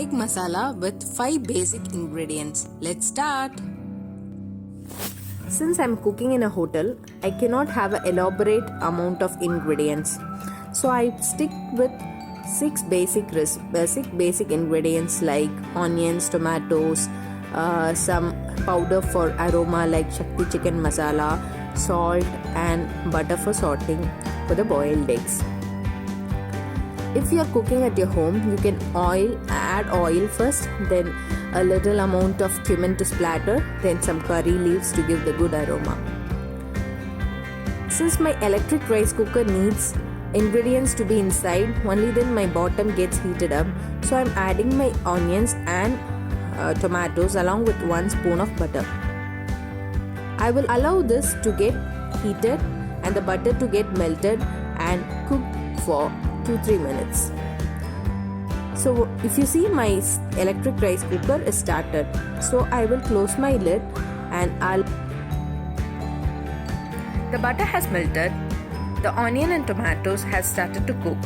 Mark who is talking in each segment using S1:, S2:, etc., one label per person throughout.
S1: egg masala with 5 basic ingredients. Let's start.
S2: Since I'm cooking in a hotel, I cannot have an elaborate amount of ingredients. So I stick with 6 basic ingredients like onions, tomatoes, some powder for aroma like Shakti chicken masala, salt and butter for sauteing for the boiled eggs. If you are cooking at your home, you can add oil first, then a little amount of cumin to splatter, then some curry leaves to give the good aroma. Since my electric rice cooker needs ingredients to be inside, only then my bottom gets heated up. So I'm adding my onions and tomatoes along with 1 spoon of butter. I will allow this to get heated and the butter to get melted and cooked for 2-3 minutes. So if you see, my electric rice cooker is started. So I will close my lid and the butter has melted. The onion and tomatoes has started to cook.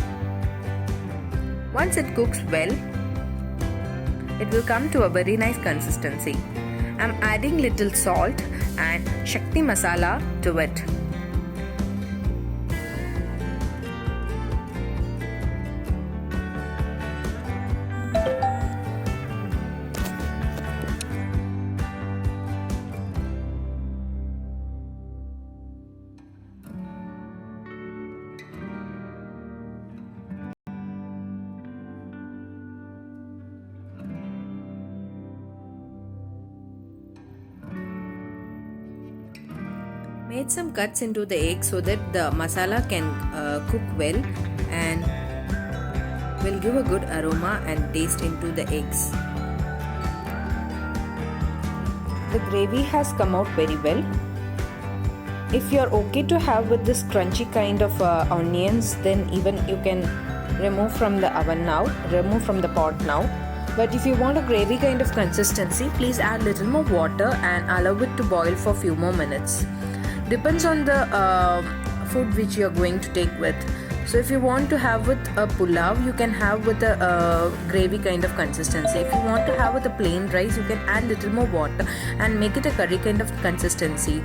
S2: Once it cooks well, it will come to a very nice consistency. I'm adding little salt and Shakti masala to it. Made some cuts into the egg so that the masala can cook well and will give a good aroma and taste into the eggs. The gravy has come out very well. If you are okay to have with this crunchy kind of onions, then even you can remove from the pot now. But if you want a gravy kind of consistency, please add little more water and allow it to boil for few more minutes. Depends on the food which you are going to take with. So if you want to have with a pulao, you can have with a gravy kind of consistency. If you want to have with a plain rice, you can add little more water and make it a curry kind of consistency.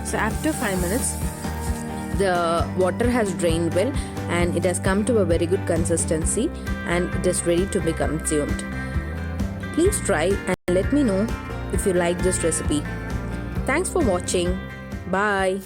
S2: So after 5 minutes, the water has drained well and it has come to a very good consistency and it is ready to be consumed. Please try and let me know if you like this recipe. Thanks for watching. Bye.